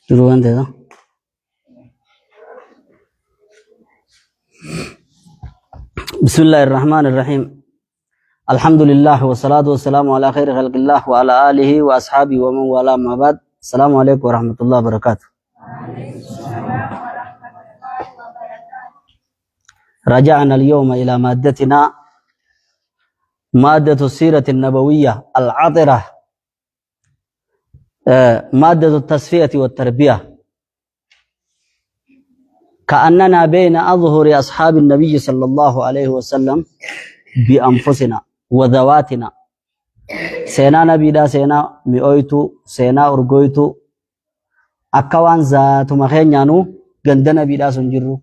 Duluan deh tuh. Bismillahirrahmanirrahim. Alhamdulillah wassalatu wassalamu ala khairi khalqillah wa ala alihi wa ashabihi wa man wala ma ba'd. Assalamualaikum warahmatullahi wabarakatuh. رجعنا اليوم إلى مادتنا مادة السيرة النبوية العطرة مادة التصفية والتربية كأننا بين أظهر أصحاب النبي صلى الله عليه وسلم بأنفسنا وذواتنا سينا نبي دا سينا مئويتو سينا أرغويتو أكوان ذات مخين يانو غند نبي دا سنجرو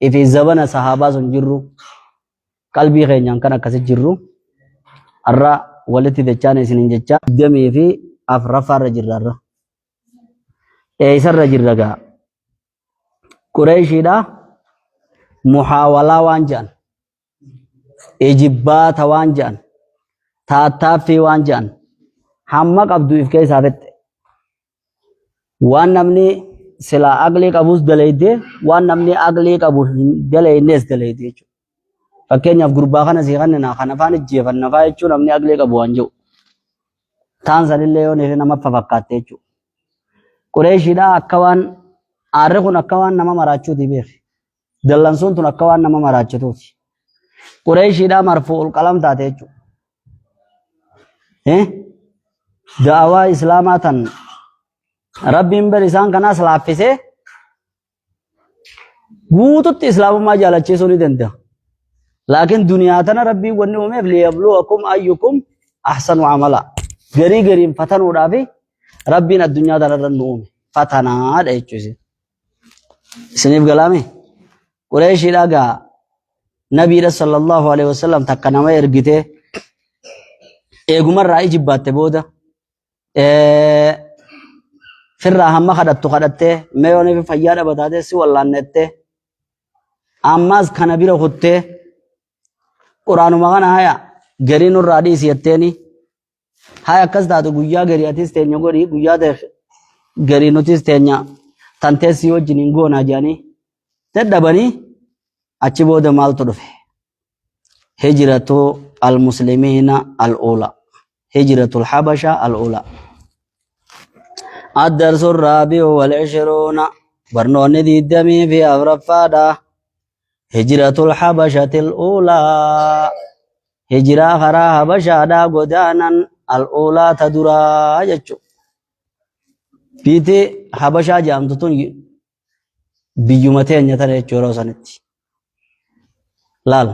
إفي زبن صحابة سنجرو قلبي خين يان كان كسي جرو الرا والتي دچاني سننجچا دمي في أفرفا رجر الرا إيسر رجر رقا قريشي دا محاولة وانجان إجبات وانجان تاتافي وانجان حمق عبدو إفكي ثابت وان نمني سلا أغلي قبوس دلائده وان نمني أغلي قبوس دلائنس دلائده فكين يف قربا خانا سيخاننا خانفان الجيفان نفايچو نمني أغلي قبو انجو تانسان اللي يو نفي نما ففقاتيچو قريشي دا أكوان آرخون أكوان نما مراچو دي بيخ دلنسون تون أكوان نما مراچو توسي قريشي دا مرفوع القلم تاتيچو دعوة إسلاماتن ربين برسان كنا سلافيسه قوتت إسلام ما جالچه سوني دنده لكن دنيا تنا ربي ونومه ليبلوكم أيكم أحسن عملا غري غري فتن ودافي ربنا الدنيا تنا رنومه فتنا دايچوسي سنيف غلامي قريشي داغا نبي صلى الله عليه وسلم تكنما يرغيته ايغمر راي جباته بودا فرا هم خدتو خدته ميونه في فياده بتاده سي ولانته اماز كنبيره خدته قران مغنا هيا غرين الراديس يتني هيا كزدادو غيا غرياتيس تنيو غري غيا ده غرينوتيس تنيا تنتسيو جينغونا جاني تدبني أتشبه دمال تدفع هجرة المسلمين الأولى هجرة الحبشة الأولى الدرس الرابع والعشرون برنون ذي الدم في أفرفادا هجرة الحبشة الأولى هجرة خرا حبشة دا قدانا الأولى تدرا يجو بيتي حبشة جامتون بيومتين يترى جورو سنتي laal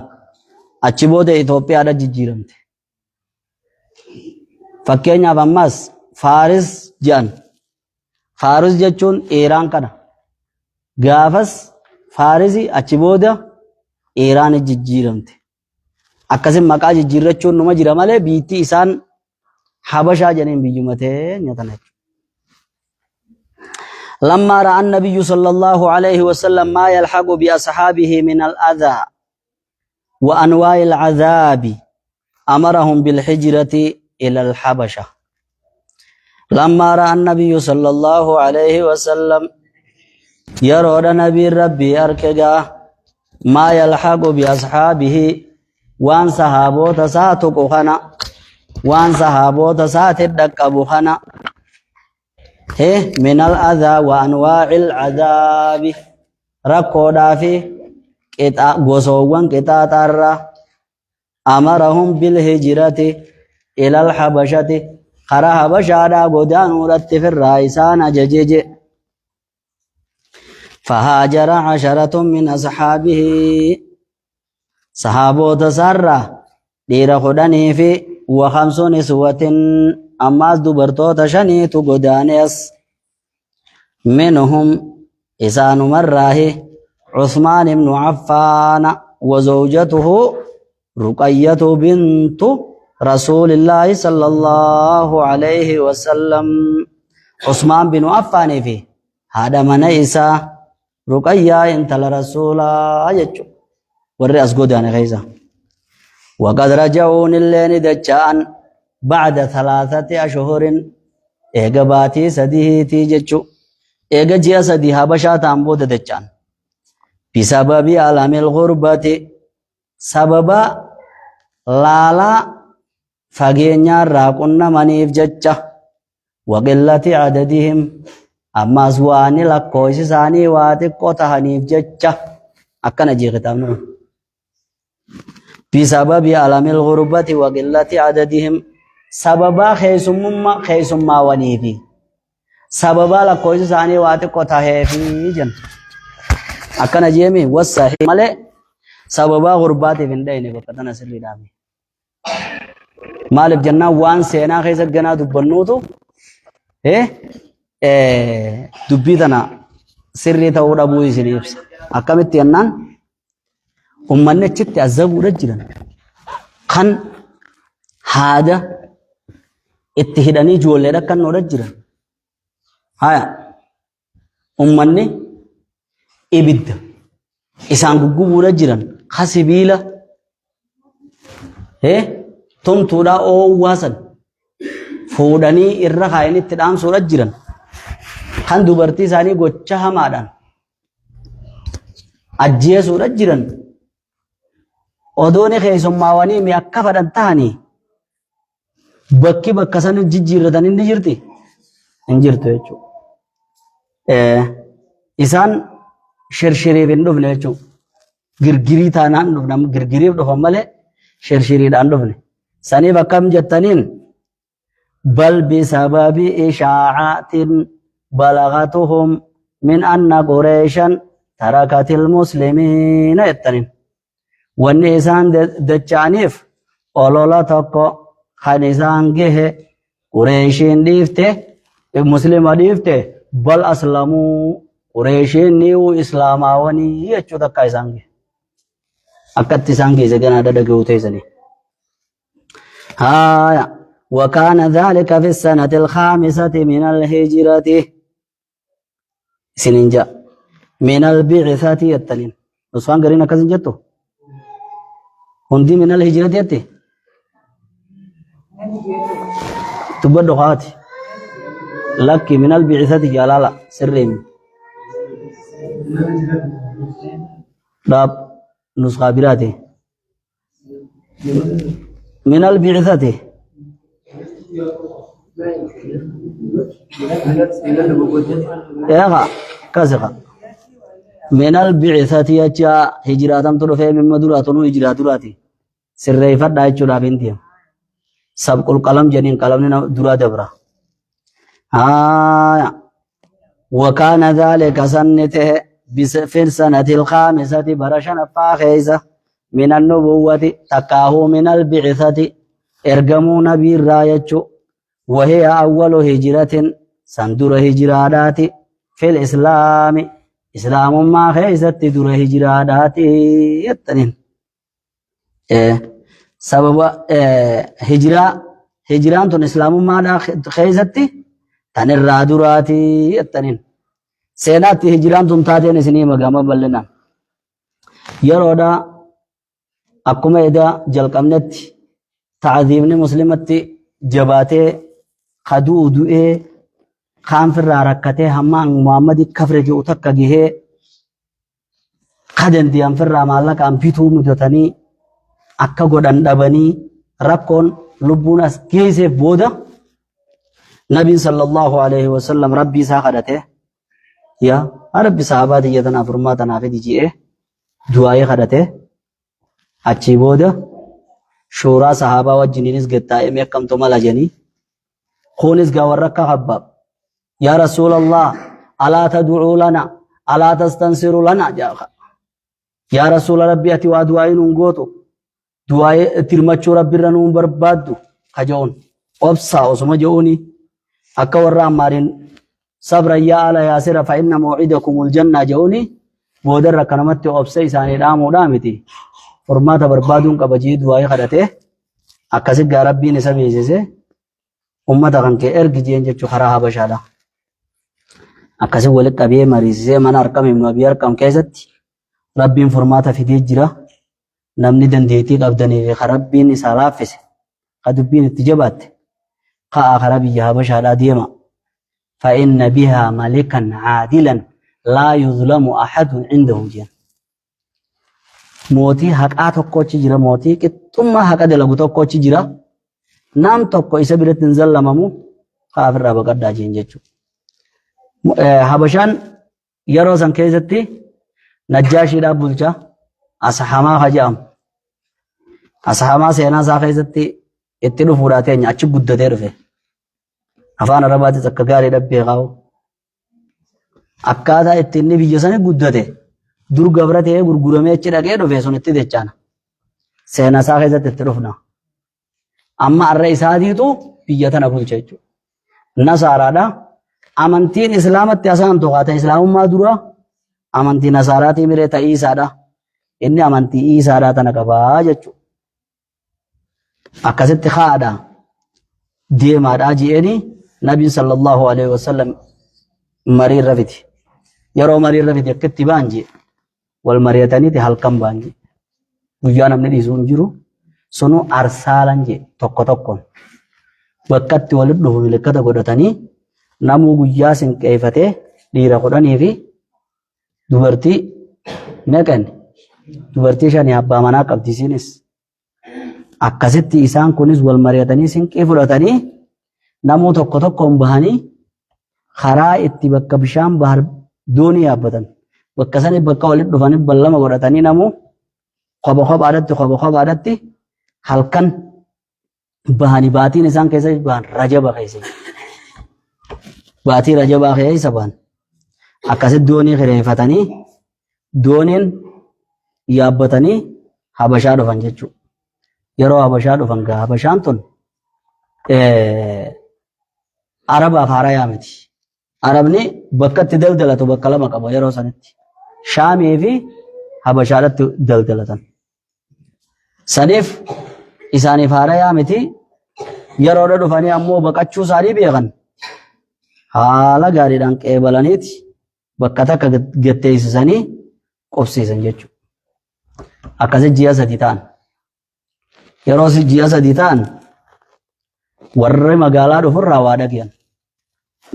achi booda Itoophiyaadha jijjiiramte fakkeenyaaf ammas Faaris jedhan Faaris jechuun Iraan kana gaafas Faarisi achi booda Iraan jijjiiramte akkasin maqaa jijjiirrachuun numa jira malee biitti isaan Habashaa jedhaniin biyyumatee nyatan لما رأى النبي صلى الله عليه وسلم ما يلحق بأصحابه من الأذى وأنواع العذاب أمرهم بالهجرة إلى الحبشة لما رأى النبي صلى الله عليه وسلم يرى نبي ربي أركجا ما يلحق بأصحابه وان صحابوت ساتق خنا وان صحابوت ساتدك أبو خنا من الأذى وأنواع العذاب ركودا في غوسوان كتاتارا أمرهم بالهجرة إلى الحبشة خرا حبشة دا غدان ورت في الرئيسان ججج فهاجر 10 من أصحابه صحابو تسرى دير خدني في و5 نسوة أماز دبرتو تشني تغدانيس منهم إسان مراه عثمان بن عفان وزوجته رقية بنت رسول الله صلى الله عليه وسلم عثمان بن عفان في هذا من إسا رقيا انت لرسولا يجو ورّي أسقود يعني غيزة وقد رجعون اللين دجان بعد 3 أشهر إيجا باتي سديه تيججو إيجا جيا سديها بشات أمبود دجان بسبب عالم الغربة سببا لالا فاقينيا راقنا منيف ججة وقلة عددهم أما سواني لكويس ساني واتقو تهنيف ججة أكنا جي ختامنا بسبب عالم الغربة وقلة عددهم سببا خيسمما ونيفي سببا لكويس ساني واتقو تهيفي جن أكنا جيمي والصحيح مالي سببا غرباتي فندين بقتنا سري دامي مالف جنة وان سينا خيسا جنا دبنوتو دبيتنا سري تاودا بوي سنيبس أكمت ينان أمنا تشتي أزابو رجلا خان هذا اتهداني جولي كان رجلا هاي أمنا إبد إسان قبو رجلا خسبيلا تم تودا أو واسد فوداني إرّا خايني تدام سورة جيران خان دوبرتي ساني gocha hamaadhaan ajjee sura jiran odooni keessummaawanii mi akka fadhan ta'anii bakka san jijjiirratan inni jirti hin jirtu jechuudha isaan shirshiriif hin dhufne jechuudha girgirii taanaan dhufna girgiriif dhufan malee shirshiriidhaan dhufne saniif akkam jettaniin بل بسبب إشاعات بلغتهم من أن قريشا تركت المسلمين يتنين والنسان دجانيف أولولا تقو خانسان جه قريشين ديفته مسلم ديفته بل أسلموا قريشين نيو إسلاماوني يجو تكايسان جه أكت سان جه زغنا ددغو تيسني هايا وكان ذلك في السنة 5 من الهجرة سننجا من البعثة يتنين نسوان قرينا كذن جتو هندي من الهجرة يتي تبدو خاتي لك من البعثة جلالا سرين داب نسخة براتي من البعثة يا كذا من البعثة يجا هجراتم تروفي من مدراتون هجراتوراتي سرّي فرد يجوا بنتيم سبق القلم جنين قلمنا درا دبرة وكان ذلك سنته في السنة 5 برشنا فاخيزة من النبوة تكاه من البعثة ارجموا نبي رايتشو وهي أول هجرة سندر هجرات في الإسلام إسلام ما خيزت در هجرات يتنين سبب هجران تون إسلام ما خيزت تنر درات يتنين سينات هجران تون تاتين سنين مقام بلنا يرودا أقوم إذا جلقمنت تعذيبني مسلمتي جباتي خدو دوئي خان في الراركتي همان محمد كفر جو تكجيه خدن ديام في الرامالك أم بيتو مدتني أكا قدن دبني ربكون لبوناس كيسي بودا نبي صلى الله عليه وسلم ربي ساخدته يا ربي صحاباتي يدنا فرماتنا في ديجيه دعائي خدته أچي بودا شورا صحابة وجنينيس قطائي ميكم تمالا جني خونيس قاورك حباب يا رسول الله ألا تدعو لنا ألا تستنصر لنا جاء يا رسول ربي أتي ودعائي ننقوتو دعائي ترمچو ربي رنون بربادو خجون وابسا وسما جوني أكا ورا مارين صبر يا على ياسر فإن موعدكم الجنة جوني بودر ركنمت وابسا إساني دامو دامتي فرماتا بربادون قبجي دعائي خدته أكاسي ربي نسمي جيسي أمتا كان كي إرق جين جيچو خراها بشادا akkasi walitti qabee mariisisee mana Arqam ibnu Abii Arqam keessatti rabbiin furmaata fidee jira. Namni dandeettii qabdanii fi rabbiin isaa laaffise ka dubbiin itti jabaatte ka'a kara biyya Habashaadhaa deema. فإن بها ملكا عادلا لا يظلم أحد عنده جن موتي حقا tokko jira mootii qixxummaa haqa dalagu tokko jira nam tokko isa biratti hin zallamamu kaafirraa baqaddaa jeen jechuudha. Habashaan yeroo san keessatti Najjaashiidhaa bulcha Ashamaa jedhamu. Ashamaa seenaa isaa keessatti itti dhufuudhaa teenya achi guddatee dhufe. Afaan Arabaatis akka gaarii dhabbee qabu. Akkaataa itti inni biyya sanii guddate dur gabra ta'ee gurguramee achi dhaqee dhufe sun itti jechaana. Seenaa isaa keessatti itti dhufna. Amma har'a isaatiitu biyya tana bulcha jechuudha. Nasaaraadha. Amantiin Islaamatti asaan tokko ta'e Islaamummaa dura amantii Nasaaraatii miree ta'ii isaadha. Inni amantii Iisaadhaa tana qabaa jechuudha. Akkasitti haadha deemaadhaa ji'eeni Nabiin sallallahu alaihi wasallam marii irra fiti. Yeroo marii irra fiti akkatti ba'an ji'e wal mari'ataniiti halkan ba'an ji'e. Guyyaa namni dhiisuu hin jiru sunu arsaalan ji'e tokko tokkoon bakkatti walitti dhufu milikkata godhatanii namuu guyyaa sinqeeffatee dhiira 10 fi dubartii meeqan dubartii 5 abbaa manaa qabdisiinis. Akkasitti isaan kunis wal mari'atanii sinqee fudhatanii namuu tokko tokkoon bahanii karaa itti bakka bishaan bahar doonii yaabbatan bakka sanii bakka walitti dhufanii ballama godhatanii namuu kophaadhatti halkan bahanii baatiin isaan keessa bahan Rajaba keessa baatii Rajabaa keessa bahan akkasitti doonii kireeffatanii dooniin yaabbatanii Habashaa dhufan jechuudha. Yeroo Habashaa dhufan gaa Habashaan tun Arabaaf haarayaa miti. Arabni bakka itti daldalatu bakka lama qaba yeroo sanitti. Shaamii fi Habashaadhatti daldalatan. Saniif isaaniif haarayaa miti. Yeroodha dhufanii ammoo baqachuu isaanii beekan. Haala gaariidhaan qeebalaniiti bakka takka gatteessisanii qubsiisan jechuudha. Akkasitti ji'a 3 ta'an. Yeroo ji'a 3 ta'an warri magaalaa dhufurraa waa dhagayan.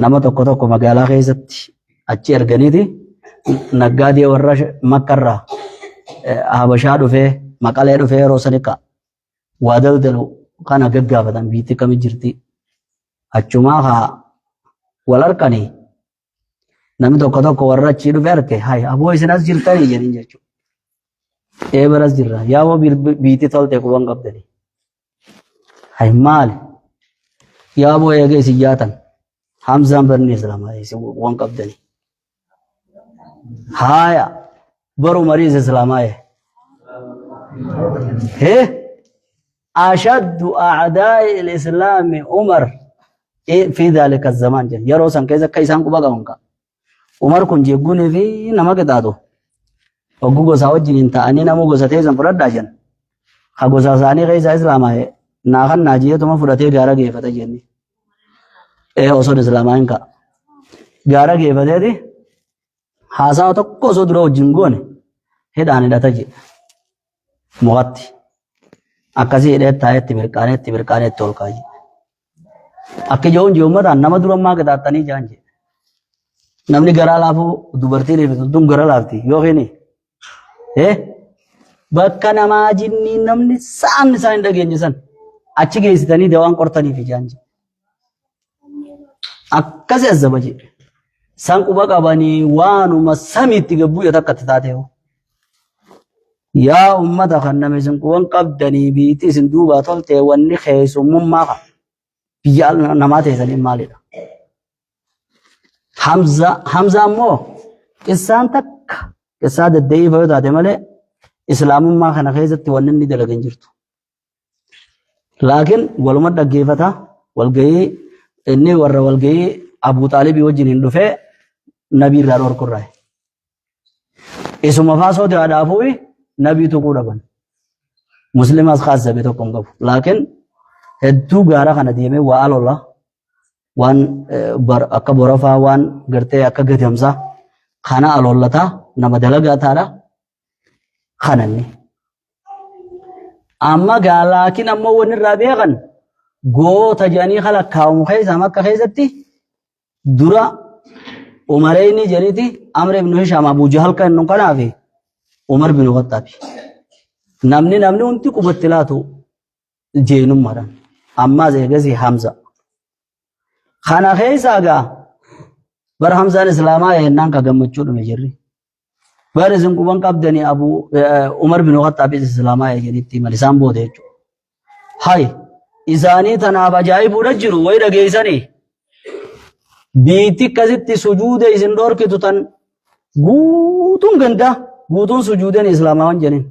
Nama tokko tokko magaalaa keessatti achi erganiiti naggaadee warra Makkarraa Habashaa dhufee Maqalee dhufee yeroo sani ka'a. Waa daldalu kana gaggaafatan biitti kami jirti. Achumaa haa wal harkanii namni tokko tokko warra achii dhufee arge hay aboo isin as jirtanii jedhin jechuudha. Eebaras jirra yaaboo biitti tolte quban qabdanii. Hay maali yaaboo eegee isin jaatan Hamzaan barni Islaamaa isin quban qabdanii. Haya baru mariis Islaamaa أشد أعداء الإسلام عمر في ذلك الزمان جن يروى سان كيسا كيسان كوبا كونكا عمر كن جيبوني في نما كتاتو وغوغو ساوجين انت أني نمو غوزتي سان فرد داجن خغوزا ساني كيسا إسلاما هي ناخن ناجيه تما فرده غارا غيفتا جني أصول إسلاما انكا غارا غيفتا دي حاسا تقو سودرو جنگوني هداني داتا جي مغطي akkasii hidhee taayetti mirqaanetti ol kaayee. Akka ijoon ji'ummataan nama durummaa qixaaxanii jaan jedhe. Namni garaa laafuu dubartiin eebbiftuun gara laafti yookiin bakka namaa jinni namni saamni isaan hin dhageenye san achi geessitanii dawaan qortaniif jaan jedhe. Akkasii azzaba jedhe. San quba qabanii waanuma samiitti gabbuu takkatti taateewu. Yaa ummata kan nama isin quban qabdanii biitti isin duubaa tolte wanni keessummummaa qaba. Biyya namaa teessanii maalidha? Hamza ammoo qissaan takka qissaa deddeebii fayyadu taate malee islaamummaa kana keessatti wanni inni dalagan jirtu. Laakiin waluma dhaggeeffata walgahii inni warra walgahii Abuu Xaalibii wajjin hin dhufee nabii irraa dhorkurraa. Isuma faasoo ta'aadhaafuu nabii tokko dhaban muslimas khaas zabe tokko qabu laakiin hedduu gaara kana deemee waa alola waan akka borofaa waan gartee akka gadamsaa kana alollataa nama dalagaa taadha kananni. Amma laakiin ammoo wanni irraa beekan goota jedhanii lakkaa'amu keessa Makka keessatti dura Umarayni jedhaniiti Amr ibn Hisham Abu Jahal kan nu kanaafi Umar bin Khattab namni hundi qubatti laatu jeenummaadhaan ammaa eegasi Hamza kana keessa gaa bar Hamzaan Islaamaa yennaan ka gammachuu dhume jirri bar isin quban qabdanii Umar bin Khattab Islaamaa jedhanitti malisaan booda jechuudha. Hay isaanii tanaaf ajaa'ibuudha jiru wayi dhageessanii biitti akkasitti sujuuda isin dhorkitu tan guutuun ganda guutuun sujuudeen Islaamaa waan jedhaniin.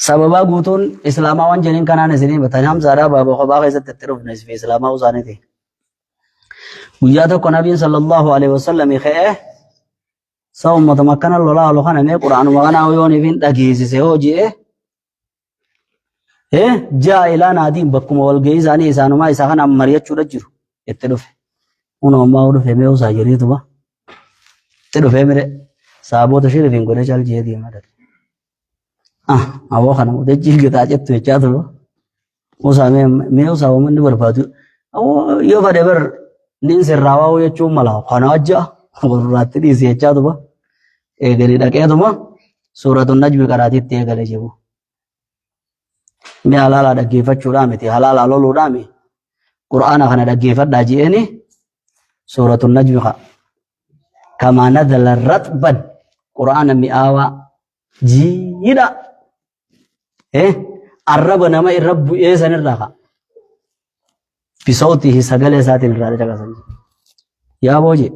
Sababa guutuun Islaamaa waan jedhaniin kanaan isinii batanii Hamzaadhaa baaba kophaa keessatti itti dhufne fi Islaamaa usaaniiti. Guyyaa tokko Nabiin sallallahu alaihi wasallam ka'ee sa ummata makkana lolaa lokana mee Quraanuma kana yooniif hin dhageessise hoji'e jaa ilaa naadiin bakkuma walga'ii isaanii isaanumaa isaa kana mari'achuudha jiru itti dhufe. Uumammaa dhufe mee usaa jedhiituma itti dhufe mire saabota shirifiin godhe caal jee deemaa dha. Awoo kana mudajjii gitaa jettu jechaa ture. Usaa mee usaa uummanni barbaadu yoo fedhe bar niin sirraawaa jechuun mala kana wajja warraatti dhiisi jechaa ture. Eegalee dhaqeetuma suuratuun najmi qaraatiitti eegale jiru. Mee halaalaa dhaggeeffachuudhaa miti halaalaa loluudhaa miti. Qur'aana kana dhaggeeffadhaa ji'eeni suuratuun najmi kamaa nazala ratban Qur'aana mi'aawaa jiidha. Arraba nama irra bu'ee sanirraa ka. Bisootii sagalee isaatiin irraa dhagasan. Yaa booje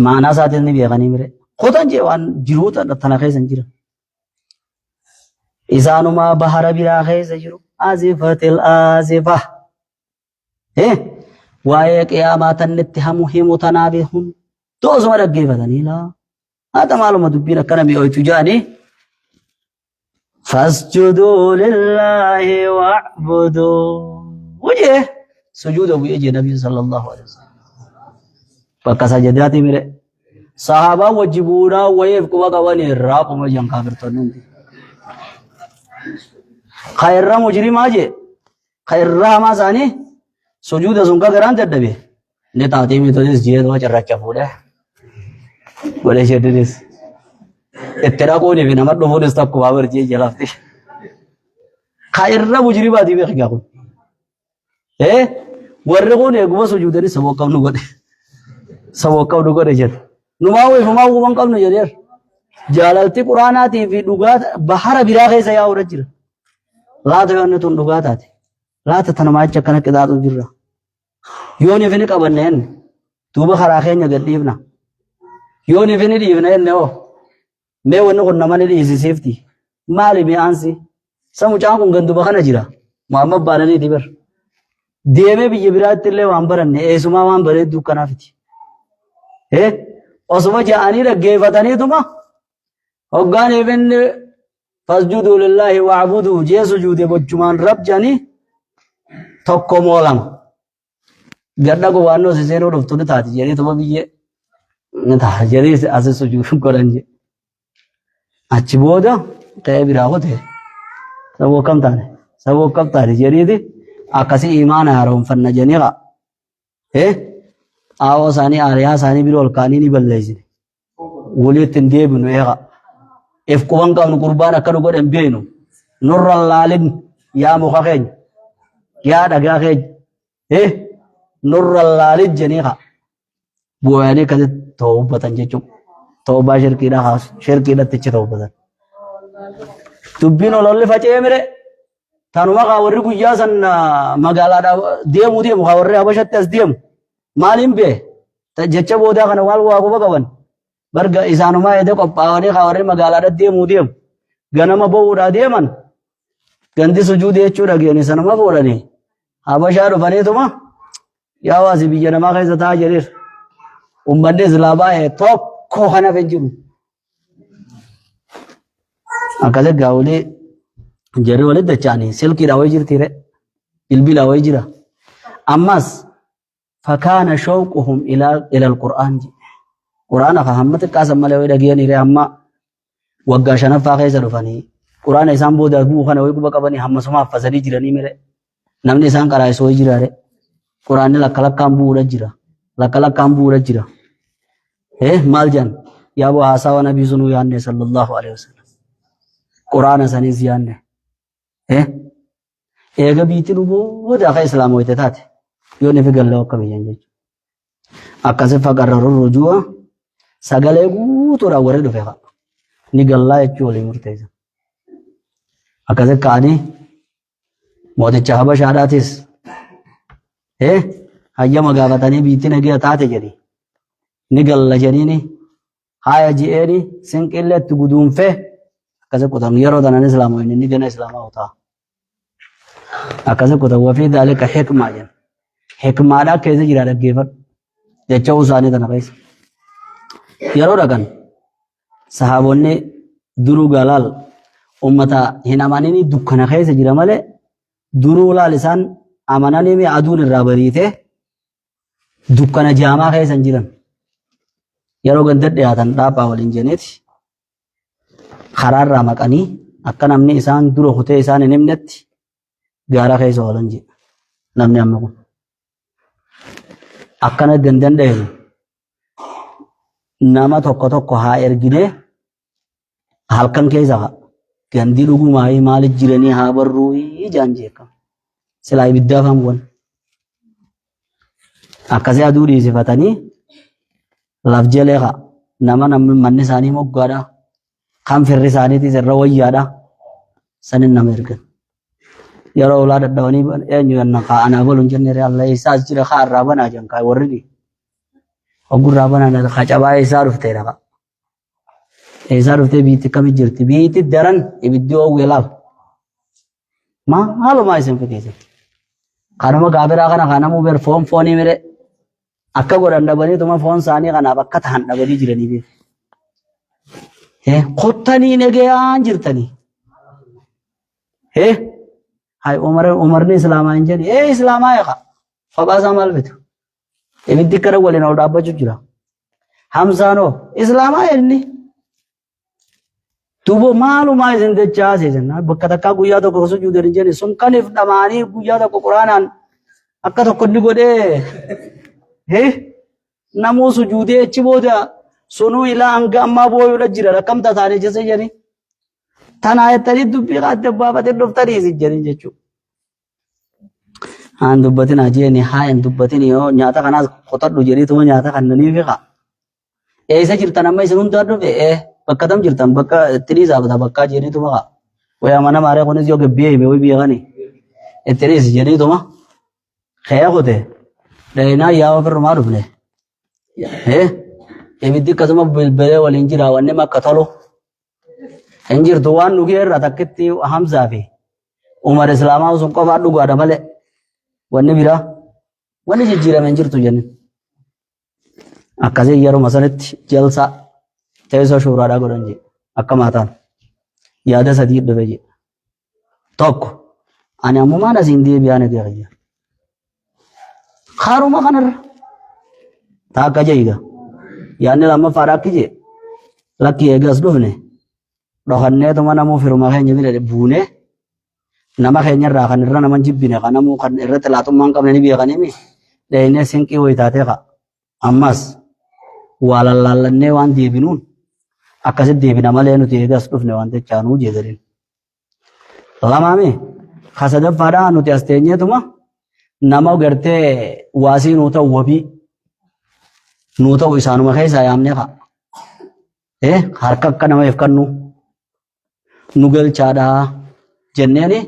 maanaa isaatiin ni beekanii mire. Qotan jee waan jiruuta tana keessa jira. Isaanuma bahara biraa keessa jiru. Azifatil azifa. Waa'ee qiyaamaa tannitti hamu himu tanaa beekun. Toosuma dhaggeeffatanii laa. Haata maaluma dubbiin akkana mi'ooytu jaanii. Fasjuduu lillahi wa'buduu. Wajee sujuuda bu'ee jee Nabiin sallallahu alaihi wasallam. Bakka sajadaati mire. Sahabaa wajibuudhaa wayeef quba qaban irraa qoma jan kaafirtoonni hundi. Khairra mujrimaa jee khairra hamaa isaanii sujuuda sun garaan dadhabe inni taatee miitotis jireenya cirracha fuudhee godhee sheddinis itti dhaquunii fi nama dhufuunis tokko baabur jee jalafti. Khairra mujrimaatii beekaa kun. Warri kun eeguma sujuudanis saboo qabnu godhe saboo qabnu godhe jedhu. Numaa weefumaa uuman qabnu jedheer. Jaalalti Quraanaatii fi dhugaa bahara biraa keessa yaa'uudha jira. Laata yoonni tun dhugaa taate. Laata tana maacha akkana qixaaxu jirra. Yooni fini qabanneen duuba karaa keenya gad dhiifna. Yooni fini dhiifna jenne hoo. Mee wanni kun nama ni dhiisisiifti. Maali mi'aansi? Samucaan kun ganduba kana jira. Muhammad baananiiti bar. Deemee biyya biraatti illee waan baranne eesumaa waan bareedduu kanaafiti. Osuma ja'anii dhaggeeffataniituma hoggaan eefinni fasjuduu lillahi wa'buduu jee sujuude bochumaan rab jedhanii tokko moo lama gadda gowaannoo siseenuu dhuftu ni taati jedhee biyyee ni ta'a jedhee asi sujuudu godhan jedhe. Achi booda ta'ee biraa kutee saboo kam taane jedheeti akkasii imaana haaromfanna jedhanii qa. Aawoo isaanii aariyaa isaanii biroo ol kaanii ni balleessine. Walitti hin deebinu eega. If quban qabnu qurbaan akka nu godhan beenu. Nurra laalin yaa muka keenya. Yaa dhagaa keenya. Nurra laalin jennee qa. Bu'aanii akkasitti tawbatan jechuudha. Tawbaa shirkiidhaatti ichi tawbatan. Dubbiin ololli faca'ee mire. Tanuma kaa warri guyyaa san magaalaadhaa deemu kaa warri habashatti as deemu. Maaliin bee jecha boodaa kana waan waa quba qaban barga isaanumaa edee qophaa'anii warri magaalaadhaa deemuu deemu ganama bo'uudhaa deeman gandi sujuudi jechuu dhageeni sanuma fuudhanii habashaa dhufaniituma yaa waasi biyya namaa keessa taa'aa jedheer ummanni islaamaa tokko kanaaf hin jiru. Akkasii gaa'ulee jarri walitti dacha'anii silkiidhaa wayii jirtiire bilbilaa wayii jira. أمس فكان شوقهم إلى القرآن قرآن فهمت كاسم ملأ ودقيان إلى أما وقاشنا فاقيس رفاني قرآن إسان بودا بوخنا ويقوبا قباني هم سمع فسدي جراني ملأ نمني إسان قرأي سوي جراري قرآن لكالك كامبو رجرا لكالك كامبو رجرا مال جان يا أبو حاسا ونبي سنو ياني صلى الله عليه وسلم قرآن سنيز ياني إيغا بيتنو بودا أخي إسلام ويتتاتي يوني في قال له كمي ينجج أكاسي فقرر الرجوع سقال إيغو تورا ورد فيها نقال الله يجولي مرتيزا أكاسي كاني موتي چاہبا شاداتيس هيا مقافتاني بيتنا جي تاتي جري نقال الله جريني هاي جيئني سنك إلا تقدوم فيه أكاسي قطن يرو دانا إسلام ويني نقنا إسلام أوتا أكاسي قطن وفي ذلك حكمة جن حكمة لا كيسي جرى رجيفت جاءوا ساني تنقيس يرو ركن صحابوني درو غلال أمتا هنا مانيني دكنا كيسي جرى ماله درو لا لسان أماناني مي أدون الرابريته دكنا جامع كيسي جرى يرو غندر دياتن رابا والإنجنيت خرار رامك أني أكن أمني إسان درو خطي إسان نمنت غارا كيسي والنجي نمني أمكم akkana gandan dheeru nama tokko haa ergine halkan keessa gandi dhugumaayi maali jiranii haa barruu ijaan jeekam silaa ibiddaaf hamwan akkasii aduu dhiisifatanii laf jalee nama manni isaanii moggaadha kan firri isaaniitis irra wayyaadha sanin nama ergan yeroo ulaa dadhabanii eenyu yanna anaa baluun jennee Allah isaas jira haa irraa banaa jan kaa warri ogurraa banaa haa cabaa isaa dhufteedha isaa dhuftee biitti kami jirti biitti daran ibiddi oowwee laal haalumaa isin fitiise kanuma gaabiraa kana kanamuu ber foonii mire akka godhan dhabanii tuma foon isaanii kanaaf akka tahan dhabanii jiranii beeku kottanii negeyaan jirtanii هاي عمرني إسلام أنجني إسلام أيها فبازا مالبتو يبدي كره ولا نود أبى جوجرا همزانو إسلام أيني تبو مالو ما يزند جاهز جنا بكرة كاغويا تو كوسو جودر جني سمكان إفداماني غويا تو كقرآن أكتر كني قدي نامو سجودة تبودا سنو إلى أنغا ما بوي جرا كم تثاني جسي جني تناية تري دبي قاد بابا تدفتري سجني جتشو an dubbatin ajeni hayan dubbatin yo nyata kana khotar du jeri tuma nyata kannani fiqa isa jirtan amma isun dardu be bakka tam jirtan bakka tiri zabata bakka jeri tuma ka waya mana mare konis yo gebbe be wi bi gani etiri jeri tuma khaya khote dayna yawa fir maru ble ebidi kasuma bilbele wal injira wanne makatalo injir duwan nuger rataketti hamza fi umar islama usun ko ba dugo ada male wanne bira wanne jijjiira men jirtu jenne akkasii yeroo masanatti jalsa teessoo shuuraadhaa godhan je akka maataan yaada sadii dhufe je tokko ani ammumaan asiin deebi'aan egeerayya haaruma kanarra taakka jeeyiga yaadni lammaffaadha akki je lakki eegas dhufne dhokanneetuma namuu firuma keenya bira buune nama keenya irraa kan irra naman jibbine kanamuu kan irratti laatummaan qabne ni beekanimi dheeyinee sinqii wayitaatee ka ammas waa lallaallannee waan deebinuun akkasit deebina malee nuti eegas dhufne waan techaanuu jeedaliin lamaame kasadaffaadhaa nuti as teenyeetuma nama gartee waasii nuu ta'u wabii nuu ta'u isaanuma keessaa yaamnee ka harka akka nama eefkannu nu galchaadhaa jenneeni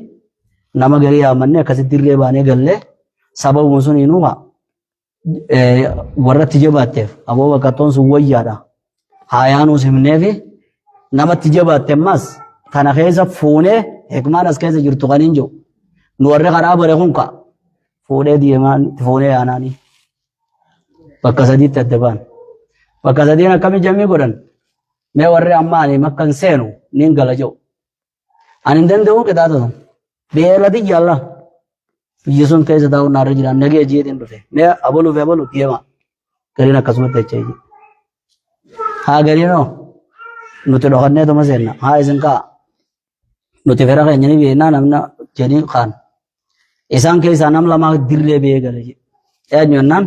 nama garii yaamanne akkasitti dirree baanee gallee sababuma sun inuma warratti jabaatteef aboo bakkattoon sun wayyaadha haayaanuus himneefi namatti jabaatte ammas kana keessa fuunee hikmaan as keessa jirtu kan hin jiru nu warri karaa bare kun ka fuudhee deemaan fuunee yaanaanii bakka sadiitti adda baan bakka sadiin akkamii jammii godhan mee warri amma ani makkan seenu nin gala jiru ani hin danda'u qixaatota beelati jalla Yesuun keessa taa'u naarra jira nagee jeetiin dhufe mee abalu deema gariin akkasumatti jechaa jiru. Haa gariinoo nuti dhokannee tuma seenna haa isin kaa nuti fira keenya ni beeknaa namna jedhii kaan isaan keessaa nam lamaa dirree bee gale jedhe eenyu jennaan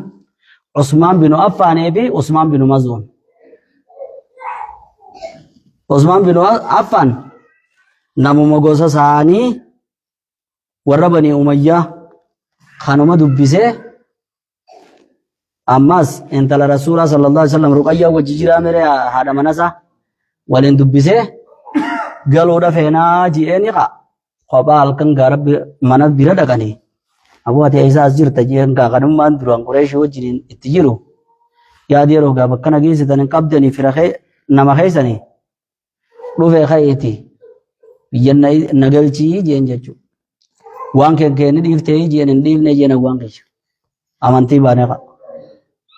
Usmaan bin Affaanii fi Usmaan bin Maz'uun. Usmaan bin Affaan namuma gosa isaanii warra Banii Umayyaa kanuma dubbisee ammas intala Rasuulaa sallallahu alaihi wasallam Ruqayyaa wajji jiraa mere haadha manasaa waliin dubbisee galuudha feenaa ji'eeni kophaa halkan gaara mana bira dhaqanii aboo ati eessaas jirta ji'een kanummaan duraan Qureeshii wajjiniin itti jiru yaadi yeroo gaafa akkana geessitan hin qabdanii fira nama keessanii dhufee ka'eeti biyya nagalchii jeen jechuudha. Waan keenya dhiiftee jeen hin dhiifne jeen waan keenya amantii baanee qabu.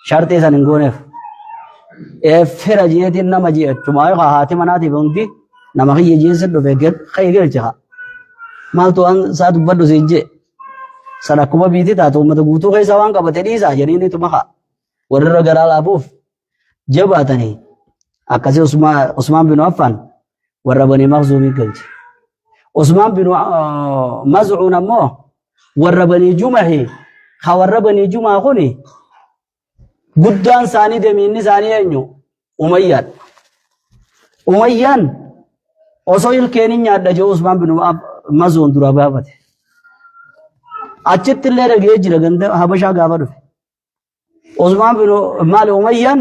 Shartii san hin gooneef fira jeetiin nama jechuudha haati manaatiif hundi nama kiyya jeessi dhufee ka'ee galcha maaltu waan isaa dubbadhu siin jee san akkuma biitii taatu uummata guutuu keessa waan qabate dhiisaa jedhanii tuma haa warra garaa laafuuf jabaatanii akkasii Usmaan bin Affaan warra Banii Makhzuumii galche. Usmaan bin Maz'uun ammoo warra Banii Jumahi ha warra Banii Jumaa kuni guddaan isaanii damiinni isaanii eenyu Umayyaan. Umayyaan osoo ilkeeniin nyaadha jee Usmaan bin Maz'uun dura baafate. Achitti illee dhagee jira ganda Habashaa gaafa dhufe. Usmaan bin maali Umayyaan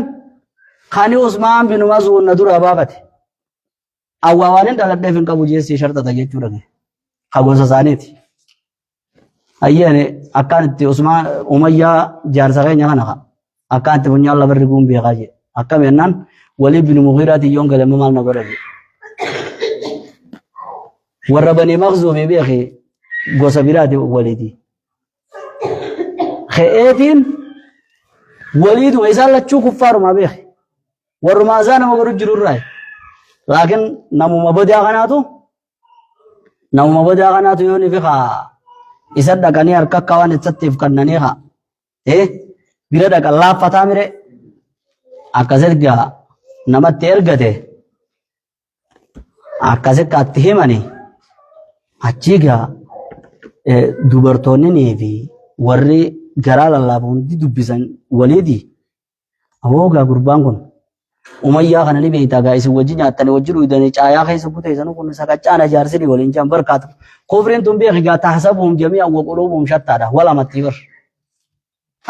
kani Usmaan bin Maz'uun na dura baafate. Awwaawaaniin dhaladheef hin qabu jeessi sharxata jechuudha. Hagosa isaaniiti. Ayyaane akkaan itti Usmaan Umayyaa jaarsa keenya kana akkaan itti funyaan lafarri guun beekaa jee. Akkam jennaan Waliid bin Mughiiraati yoon galame maal na godha jee. Warra Banii Makhzuumii beekee gosa biraati Waliidi. Ka'eetiin Waliiduma isaan lachuu kuffaarumaa beeke. Warrumaa isaa nama godhu jirurraa. Laakiin namuma badaa kanaatu yoo nifi isa dhaqanii harka akka waan ittiif kannanii bira dhaqan laaffataa mire akkasitti namatti ergate akkasitti atti himanii achii dubartoonni fi warri garaa lallaafu hundi dubbisan Waliidi awoogaa gurbaan kun Umayyaa kana ni beektaa isin wajji nyaatanii wajji dhuydanii caayaa keessa buteessan kun sakachaana jaarsini waliin jaan barkaatu kufriin tun beeki gaa tahasabuhum jami'an wa qulubuhum shattaadha wala matti bar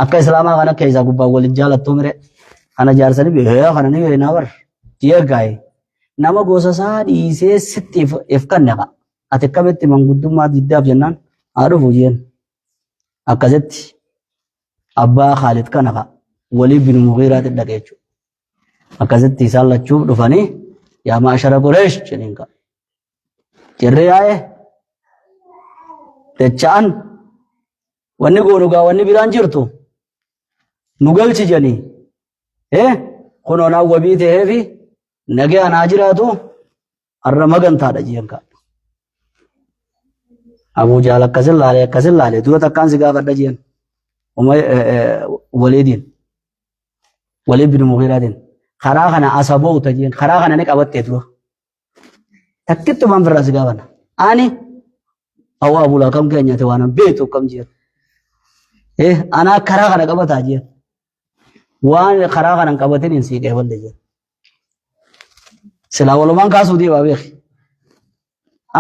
akka islaamaa kana keessa gubbaa waliin jaalattu mire kana jaarsani beekaa kana ni beeknaa bar jeegaaye nama gosa isaa dhiisee sitti if kanneqa ati akkamitti manguddummaa diddaaf jennaan haa dhufu jeen akkasitti abbaa Khaalid kana Waliid bin Mughiiraatti dhaqee jechuudha. Akkasitti isaan lachuuf dhufanii yaa maashara Qureesh jedheen ka. Jirri yaa'ee dacha'an wanni goonugaa wanni biraan jirtu nu galchi jedhanii kunoo naawwabii ta'ee fi nagee anaa jiraatu har'a magantaadha jeen ka. Abuu Jahl akkasin laalee dura takkaan si gaafadha jeen Waliid bin Mughiiraatiin. Karaa kana asaboota jeen karaa kana ni qabattee dura takkittu man birraa si gaafana ani awwaa bulaa kam keenyate waan beetu kam jeen ana karaa kana qabataa jeen waan karaa kana qabatin hin siiqee balle jeen silaa walumaan kaasuu deebaa beeki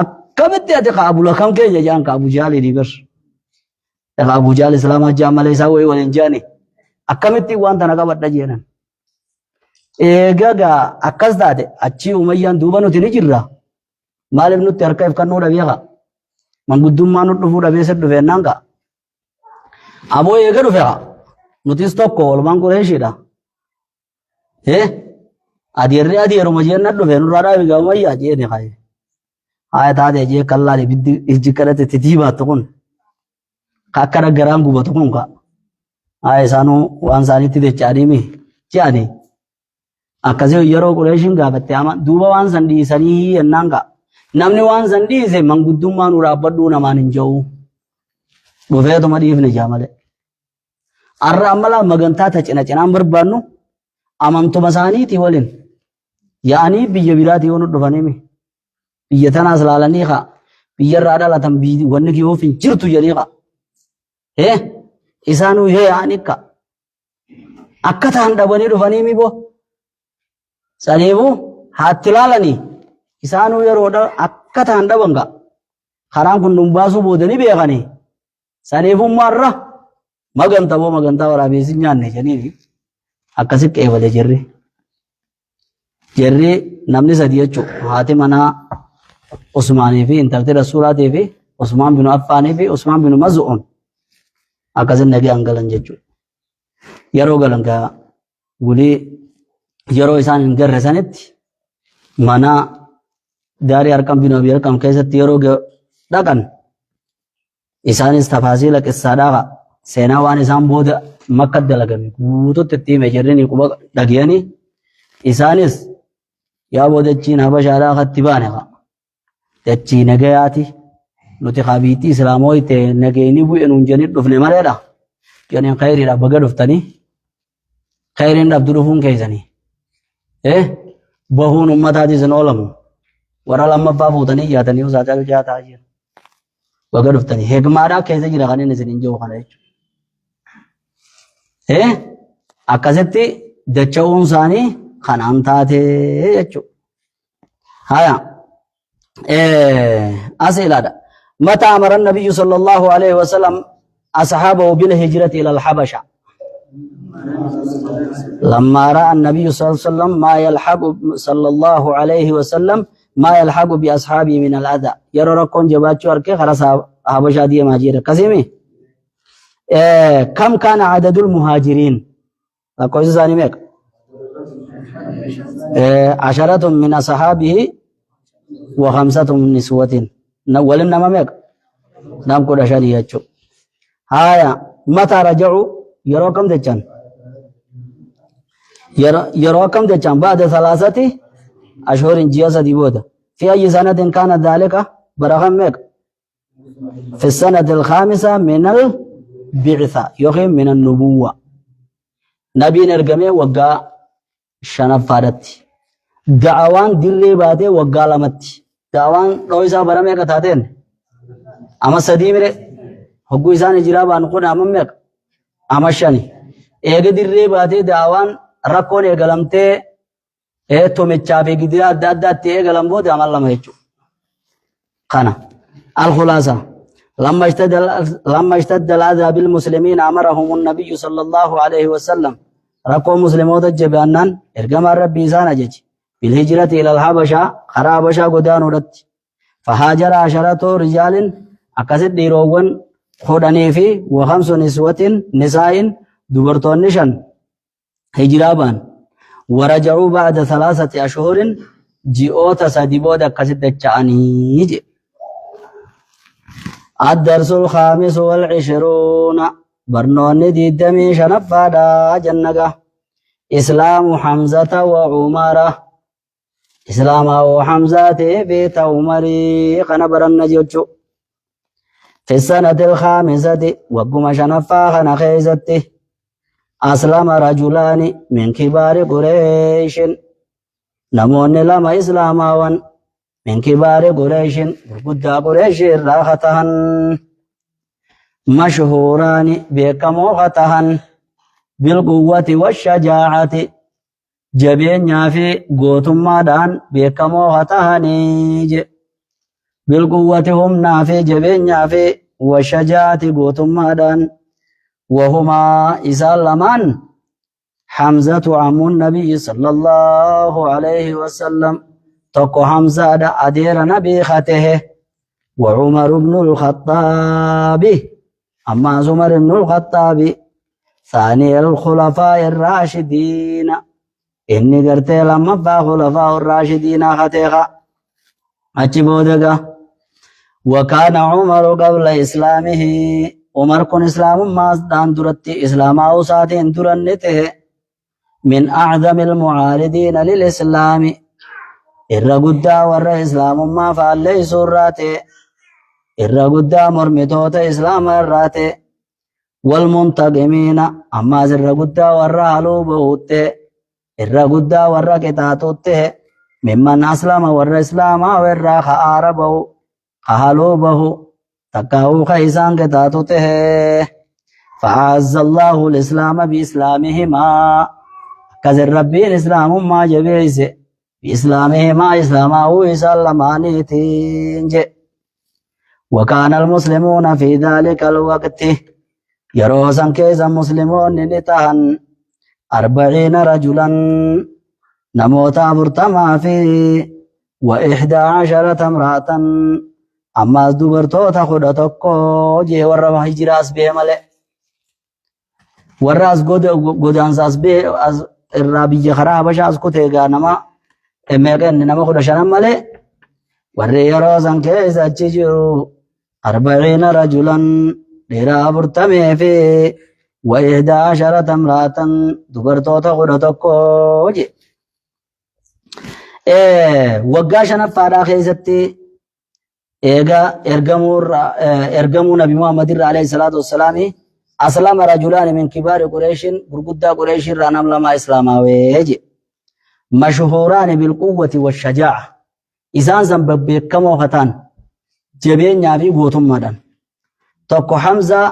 akkamitti ati qaabula kam keenya jaan qaabu jaalii dibar qaabu jaal islaamaa jaan malee isaa waliin jaani akkamitti waan tana qabadha jeenan. Eegagaa akkas taate achii Umayyaan duuba nuti ni jirra. Maaliif nutti harka if kannuu dhabeeka? Manguddummaa nu dhufuu dhabee sirri dhufeennaan kaa. Aboo eega dhufeeka. Nutis tokko walumaan Qureeshiidha. Adeeruma jeenna dhufe nurraa dhaabi gaa Umayyaa jeeni kaaye. Haaya taate jee kallaale biddi ijji kadhate itti diibaattu kun. Akka dhaggaraan gubatu kun kaa. Haaya isaanuu waan isaaniitti decha'anii je'anii. Akkasii yeroo Qureeshiin gaafatte ama duuba waan san dhiisanii yennaan gaa namni waan san dhiise manguddummaa nu dhaabbadhuu namaan hin jiru dhufeetu madhiifne jaamale arra amala magantaa ta cina cinaan barbaannu amantuma isaaniiti waliin yaa'anii biyya biraatii yoo nu dhufanimi biyya tanaas laalanii haa biyya irraa dhalatan wanni kiyoof hin jirtu jedhanii haa isaanuu yaa'anii akka ta'an dhabanii dhufanimi boo saniifuu haatti laalanii isaanuu yeroodha akka ta'an dhaban karaan kun dumbaasuu boodanii beekanii saniifummaarra magantaa waraabessi nyaanne jedhanii akkasitti qeebale jirri namni sadii jechuudha haati manaa Usmaanii fi intalti Rasuulaatii fi Usmaan bin Affaanii fi Usmaan bin Maz'uun akkasitti nagee galan jechuudha yeroo galan gulii yeroo isaan hin garre sanitti mana daarii Arqam bin Abi Arqam keessatti yeroo dhaqan isaanis tafaasiila qissaadhaa seenaa waan isaan booda makka dalagame guututti itti hime jirrini quba dhagiyanii isaanis yaa boodachiin habashaadhaa katti baane dachii nagayaati nuti qabiitii islaamoo itti nagayni bu'e nuun jenii dhufne maleedha jeniin khayriidha baga dhuftanii khayriin dhabdu dhufuun keessanii bahuun ummataatis hin oolamu warra lammaffaa fuutanii jaatanii usaataa jaataa jiru baga dhuftanii hegmaadhaa keessa jira kan inni isin hin jiru kana jechuudha akkasitti dacha'uun isaanii kanaan taatee jechuudha haya أسئلة متى أمر النبي صلى الله عليه وسلم أصحابه بالهجرة إلى الحبشة لما رأى النبي صلى الله عليه وسلم ما يلحق صلى الله عليه وسلم ما يلحق بأصحابه من الأذى يرى ركون جبات شورك خلاص حبشة دي ماجير كسيمي كم كان عدد المهاجرين كويس ثاني ميك 10 من أصحابه و5 من نسوة ولم نمامك نام كودا شاني يجو هايا متى رجعوا يروكم دچان يروكم دچان بعد 3 أشهر جياسة دي بودا في أي سنة كان ذلك برغم مك في السنة 5 من البعثة يخي من النبوة نبي نرقمي وقا شنف فادتي دعوان dirree baatee waggaa lamatti da'awaan dhoo isaa bara meeqa taateen ama sadii mire hogguu isaan hijiraa baan kun ama meeqa ama shani eega dirree baatee da'awaan rakkoon eegalamtee tomechaa fi gidiraa adda addaatti eegalam booda ama lama jechuudha kana al-khulaasa لما اشتد الأذى بالمسلمين أمرهم النبي صلى الله عليه وسلم ركوا مسلمون الجبانان إرجم ربي سانا جج بالهجرة إلى الحبشة خراب بشا قدان ودت فهاجر 10 رجال أكسد ديروغن خدني في و5 نسوة نساء دبرتون نشان هجرابان ورجعوا بعد 3 أشهر جئوت سديبود أكسد دچاني الدرس 25 برنون دي دمي شنفادا جنگا إسلام حمزة وعمره إسلام وحمزة بيت عمري قنبر النجوچو في السنة 5 وقم شنفا خنخيزته أسلم رجلان من كبار قريش نمون لما إسلاماوان من كبار قريش برقود قريش راختهن مشهوران بكموختهن بالقوة والشجاعة جبين في قوتم مادان بكموختهنيج بالقوة هم نافي جبين في والشجاعة قوتم مادان وهما إسلمان حمزة عم النبي صلى الله عليه وسلم تقو حمزة أدير نبي خته وعمر بن الخطاب أما عمر بن الخطاب ثاني الخلفاء الراشدين إني قرت لما خلفاء الراشدين خطيخا أجبودك وكان عمر قبل إسلامه عمر كن إسلام ما دان درتي إسلام أوساتين درنته من أعظم المعارضين للإسلام الرقودة والإسلام ما فعلي سراته irra guddaa mormitoota islaama irraate والمنتقمين أما زر قدا ورا علو بوته الر قدا ورا كتاتوته ممن أسلم ورا إسلام ورا خاربه خالو به تكاو خيسان كتاتوته فعز الله الإسلام بإسلامهما كذر ربي الإسلام ما جبيس بإسلامهما إسلامه يسلماني تنج وكان المسلمون في ذلك الوقت يروسن كيس مسلمون نتهن 40 رجلا نموتا برتما في 11 امرأة أما دبرتو تاخد تكو جي ورا هجراس به ملئ وراس غودان ساس به از الرابي خراب شاس كوتيغا نما اميغن نما خد شرم ملئ وري يروسن كيس اجيرو 40 رجلا ديرا برتمي في 11 امرأة دبرتو تاخد تكو جي وقاشنا فارا خيزتي إيجا إرجمو نبي محمد عليه الصلاة والسلام أسلم رجلان من كبار قريش برقدة قريش رانم لما إسلاما ويجي مشهوران بالقوة والشجاعة إذا زنبب كم وفتان جبين نبي قوتهم مدن تقو حمزة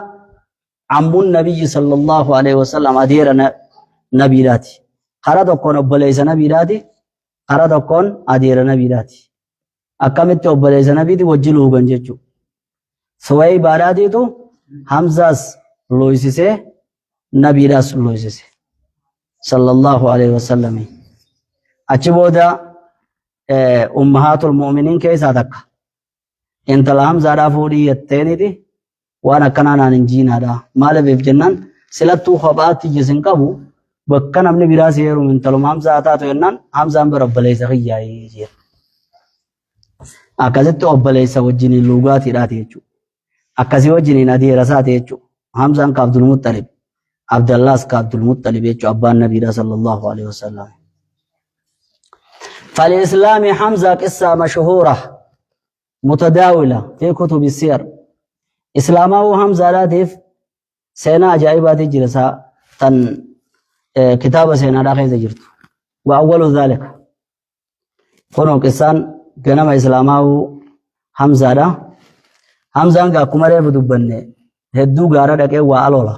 عم النبي صلى الله عليه وسلم أدير نبيلاتي خردكم أبليس نبيلاتي خردكم أدير نبيلاتي akkamitti obboleessa nabiiti wajji luugan jechuudha. Suwayii baadhaatiitu Hamzaas looysisee nabiidhaas looysise. Sallallahu alaihi wasallam. Achi booda ummahaatul mu'miniin keessaa takka. Intala Hamzaadhaa fuudhii jetteeniiti waan akkanaa naan hin jiinaadha. Maaliif jennaan silattuu kophaatti jisin qabu bakka namni biraa seeru intaluma Hamzaa taatu jennaan Hamzaan bira obboleessa kiyyaayee jira. akkasitti obboleessa wajjin luugaatiidhaati jechuudha. Akkasii wajjin adeera isaati jechuudha. Hamzaan ka Abdul Muttalib, Abdallaas ka Abdul Muttalib jechuudha abbaan nabiidha sallallahu alaihi wasallam. فالإسلام حمزة قصة مشهورة متداولة في كتب السير. إسلامه حمزة لاتف سينا جائبات جرسا تن كتاب سينا داخل جرت. وأول ذلك كونوا قصان ganama islaamaa'u Hamzaadha. Hamzaan akkuma reefu dubbanne hedduu gaara dhaqee waa aloola.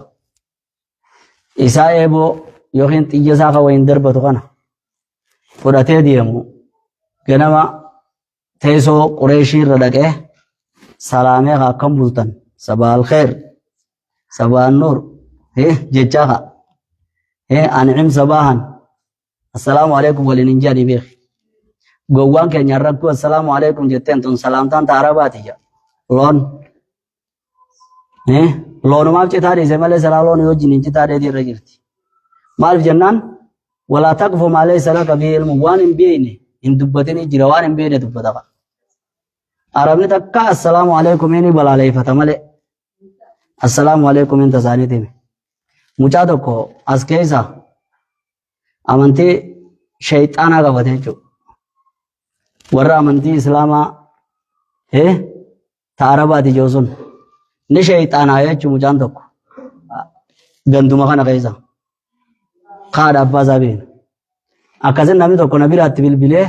Isaa eeboo yookiin xiyya isaa kan wayin darbatu kana fudhatee deemu ganama teessoo Qureeshii irra dhaqee salaamee akkam bultan sabaal kheer sabaan nuur jechaa ancim sabaahan assalaamu alaikum waliin hin jedhani beeki. Gowwan keenya rakku assalamu alaikum jetteen tun salaamtaan taarabaati ja loon loonumaaf citaa dhiise malee salaa loon yoo jiniin citaa dheedii irra jirti. Maaliif jennaan walaa taqfu maalee salaka fi ilmu waan hin beekne hin dubbatini jira waan hin beekne dubbata. Arabni takka assalamu alaikum inni balaaleeffata malee assalamu alaikum inni tasaaniiti. Mucaa tokko as keessa amantii shayxaanaa qabate jechuudha. warra amantii islaamaa taarabaati joosun ni shayxaanaa jechuun mucaan tokko ganduma kana keessa kaadha abbaa isaa beenu akkasin namni tokko na biraatti bilbilee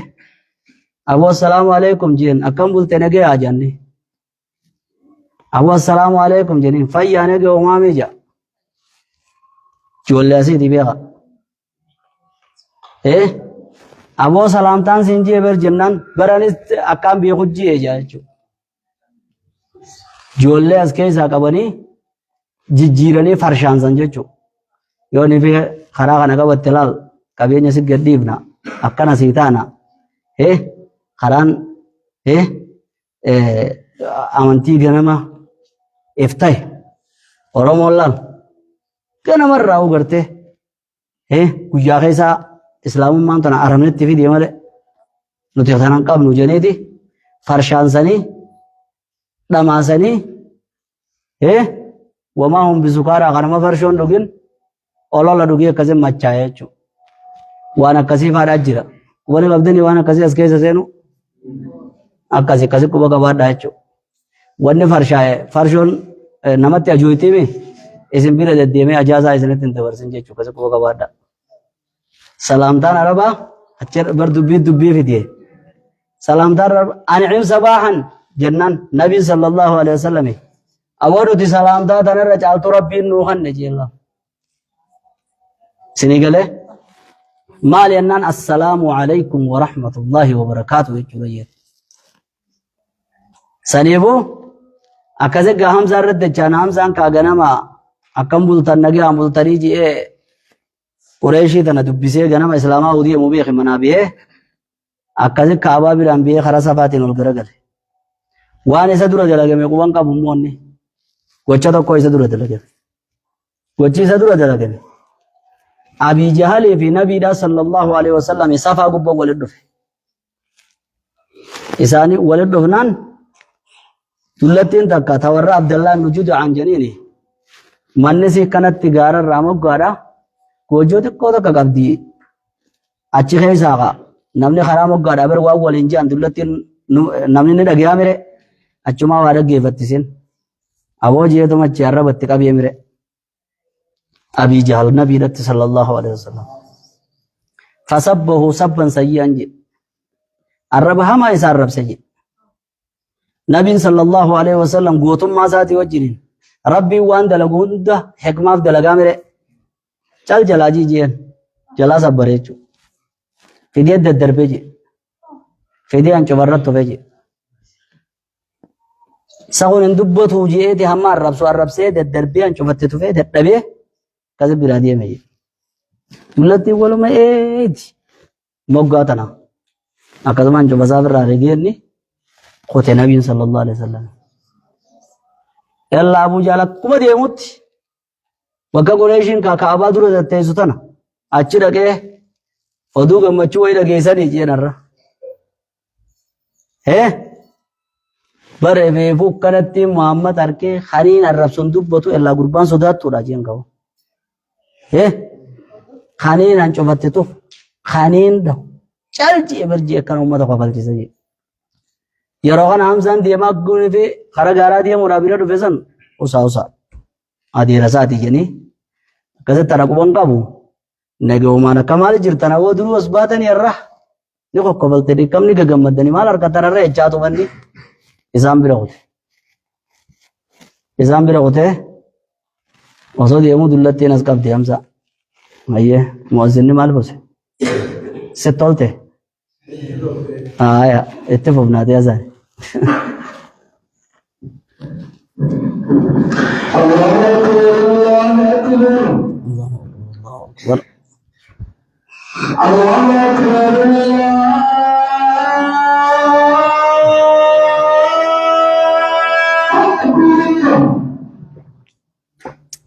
aboo assalaamu alaikum jeen akkam bulte nagee haa jenne aboo assalaamu alaikum jeniin fayyaa nagee uumaamee jaa ijoollee asiiti beeka aboo salaamtaan siin jee ber jennaan baranis akkaan beeku jee jechuudha. Ijoollee as keessaa qabanii jijjiiranii farshaansan jechuudha. Yoo ni fi karaa kana qabatte laal qabeenya si gadhiifna akkana sii taana karaan amantii ganama iftahe Oromoon laal ganamarraa ugartee guyyaa keessaa islaamummaan tana aramnetti fidee malee nuti tanan qabnu jeneeti farshaansanii dhamaasanii wamaa hum bisukaaraa kanama farshoon dhugin olola dhugee akkasin machaa'ee jechuudha. Waan akkasii faadhaa jira. Wani qabdanii waan akkasii as keessa seenu akkasii quba qabaadhaa jechuudha. wanni farshoon namatti ajuutimi isin bira deddeemee ajaazaa isinitti hin dabarsin jechuudha kasi quba qabaadha. Salaamtaan arabaa achi bar dubbii fidee salaamtaan arabaa an'im sabaahan jennaan nabiin sallallahu alaihi wasallam awwaduti salaamtaa tanarra caaltu rabbiin nuu kanne jeella. Sinigalee maal yennaan assalaamu alaykum wa rahmatullahi wa barakaatuh jechuudha jechuudha. Saniifuu akkasii gaa hamzaa irratti dachaan hamzaan kaa ganama akkam bultan nagaa bultanii ji'ee Qureeshii tana dubbisee ganama islaamaa udii mu beeki manaa biyee akkasii kaabaa biraan biyee karaa safaatiin ol garagale. Waan isa dura dalagame quban qabu moonni gocha tokko isa dura dalagame. Gochi isa dura dalagame. Abii Jahalii fi Nabiidhaa sallallahu alaihi wasallam safaa gubbaa walitti dhufe. Isaanii walitti dhufnaan tullattiin takka tawarra Abdallaan nujudu anjaniini manni si kanatti gaararraa moggaadha goojoo xiqqoo takka qabdi achi keessaa namni karaa moggaadhaa bira waan waliin jiran tullattiin namni ni dhagayaa mire achumaa waa dhaggeeffattisin aboo jeetuma achi arrabatti qabee mire Abii Jahal nabiidhatti sallallahu alaihi wasallam fasabbahu sabban sayyi'an jedhe arraba hamaa isaa arrabse jedhe Nabiin sallallahu alaihi wasallam gootummaa isaatii wajjiniin rabbiin waan dalagu hunda hikmaaf dalagaa mire cal jalaa jijiyan jalaa sabbaree jechuudha. Fidee daddarbee jedhe fidee hancufarratti tufee jedhe sa'uun hin dubbatu jedheeti hamma arrabsee daddarbee hancufatti tufee dadhabee kasi biraa deeme jedhe. Dullattiin waluma eeti moggaa tana akkasuma hancufasaa birraa regeenni qote nabiin sallallahu alaihi wasallam yalla Abu Jahl akkuma deemutti bakka Qureeshiin kaabaa dura tatteessu tana achi dhaqee oduu gammachuu wayii dhageessanii jeenarra bare beefuu kanatti Muhammad harkee haniin arrabsuun dubbatu yalla gurbaan sodaattuudha jeen qabu haniin hancufatte tuf haniin dhahu calcii barjii akkan uummata kofalchisa jee yeroo kana hamzaan deemaa guunii fi karaa gaaraa deemuudhaa bira dhufe san usaa adeera isaati jennee akkasitti tana quban qabu nagaumaan akka maali jirtan hawwa duruu as baatanii irraa ni kokkofalte dhiqqabni gagammaddanii maal harkatan irra echaa tubanni isaan bira qotee osoo deemuu dullattiin as qabdi hamza ayyee mu'azzinni maal bose sittolte itti fufnaatee azaan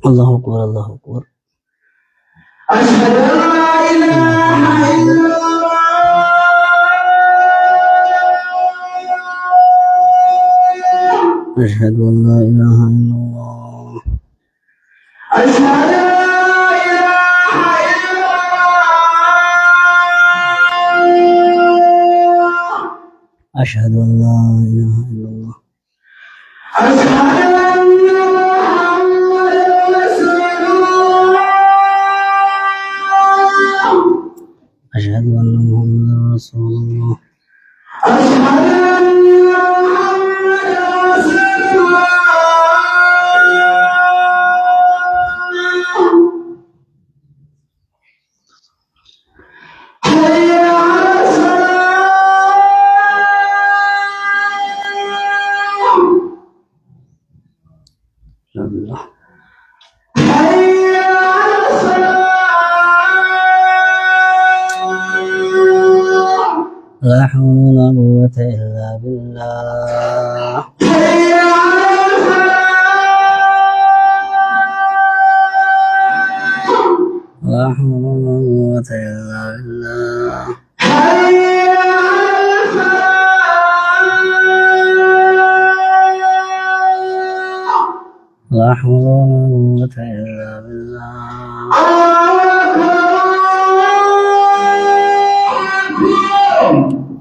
الله أكبر الله أكبر أشهد أن لا إله إلا أشهد أن لا إله إلا الله أشهد أن لا إله إلا الله أشهد أن لا إله إلا الله أشهد أن محمدا رسول الله أشهد أن محمدا رسول الله أشهد أن لا حول ولا قوة إلا بالله لا حول ولا قوة إلا بالله لا حول ولا قوة إلا بالله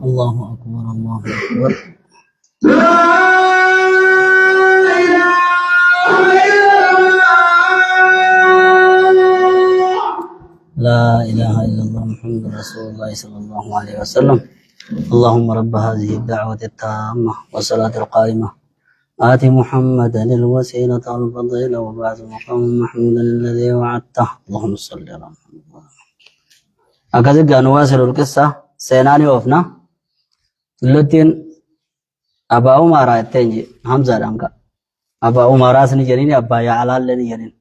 الله أكبر الله أكبر إلا الله محمد رسول الله صلى الله عليه وسلم. اللهم رب هذه الدعوة التامة والصلاة القائمة آت محمدا الوسيلة والفضيلة وبعث مقام محمودا الذي وعدته. اللهم صل على محمد. أكذب نواصل القصة سيناني وفنا لتين أبا عمر التنجي حمزة دانكا أبا عمر سني جنين أبا يا على لني جنين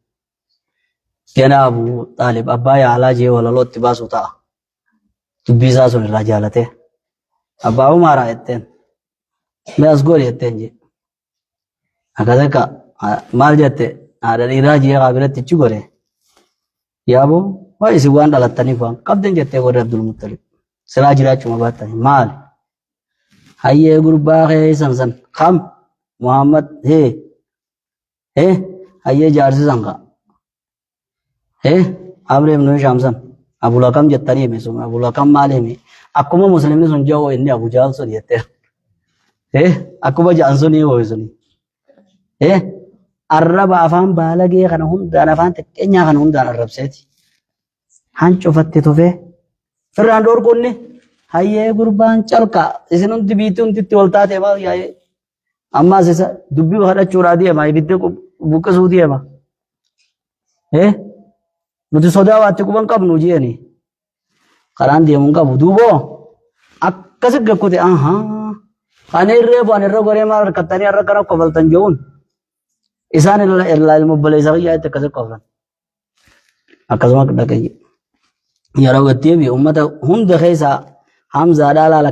كنا أبو طالب أبا يا على جي ولا لو تباسو تا تبيزا سن رجالته أبا عمر التن ما أسقول التنجي أكذا مال جته هذا الإراجي قابلة تجوره يا أبو وای si waan dhalatanii faan qabdan jettee warri Abdul Muttalib silaa jiraachuma baatanii maali hayyee gurbaa keessan san kam Muhammad hayyee jaarsi san ka Amr ibn Hisham san Abu Lakam jettanii hime sun Abu Lakam maali hime akkuma muslimni sun jawo inni Abu Jahl sun jettee akkuma ja'an sun hoo sun arraba afaan baalagee kana hundaan afaan xiqqeenyaa kana hundaan arrabseeti hancho fatte tofe firran dorgonne hayyee gurbaan calqa isin hundi biitti hunditti wal taate ma yaa'e amma isa dubbii kadhachuudhaa deema ibidde buqqisuu deema nuti sodaa waatti quban qabnu jeeni karaan deemuun qabu duuboo akkasi gakkute kan irree bu'an irra goree maal harkattanii har'a kana kofaltan jehuun isaan irraa ilma obboleessa kiyyaa itti akkasi koflan akkasuma dhaqee yeroo gatteebi ummata hunda keessa Hamzaadhaa laala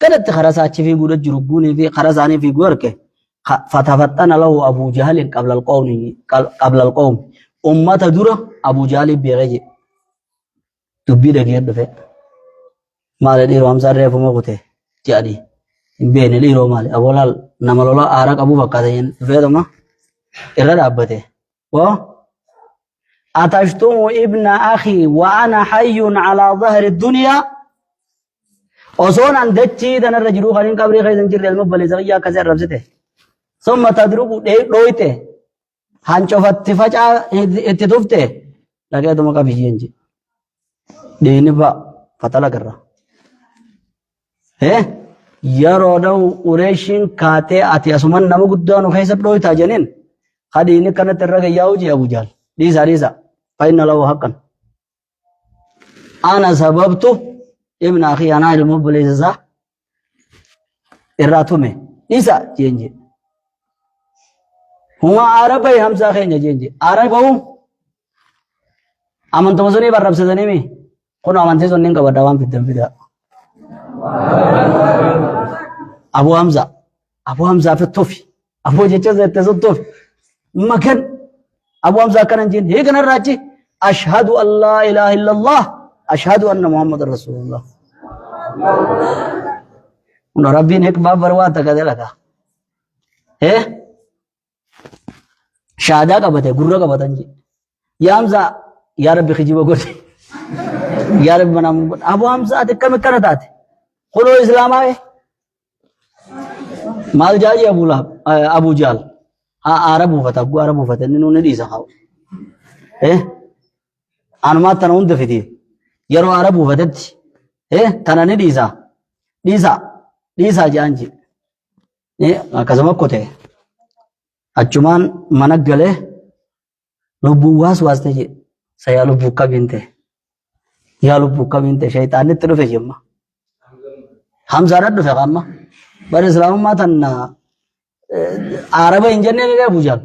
kanatti karaa saachi fi guudha jiru guunii fi karaa isaanii fi guarke fatafaxxana lahu Abu Jahalin qabla alqawm ummata dura Abu Jahalin beekee jedhe dubbii dhagee dhufe maali dhiiroo Hamzaa reefuma kute jedhanii hin beekne dhiiroo maali aboolaal nama lola aara qabu fakkaatan dhufeetuma irra dhaabbate woo أتشتم ابن أخي وأنا حي على ظهر الدنيا أصون دتشي دنا الرجل خلين قبري خيزن جري المبلي زغيا كسر ربسته ثم تدرك دويته هانشو فتفجأ اتدفته لقيت مكا بيجينجي ديني با فتلا كرا يرو دو قريشين كاتي أتي أسمان نمو قدانو خيسر دويتا جنين خديني كانت الرجل ياوجي أبو جال ليسا فإن له حقا أنا سببت ابن أخي أنا المبلغ إراتومي ليسا جينجي هما عربي همسا خينجي جينجي عربهم أمن تمسوني برب سدنيمي كنو أمن تسونين كبردوان في الدنفدا أبو همزة في الطوفي أبو جيتشو زيتزو الطوفي مكان أبو همزة كان جين هيك نراجي أشهد أن لا إله إلا الله أشهد أن محمد رسول الله ونربين هيك باب برواتا كذا لك شهادة كبته غرة كبته نجي يا همزة يا رب خجيبه قولي يا رب منام أبو همزة كم كانت خلو إسلام آئے مال جاجي أبو جال عربو فتح عربو فتح ننو نديسا خاو أنا ما تنون دفتي يرو عربو فتح تنا نديسا جانجي كزما كوته أجمان منك گله لبو واسطه جي saya lu buka binte ya lu buka binte syaitan itu terus jemma Hamzah radu fe kamma bar Islam ma tanna Araba injenne ne Abu Jahl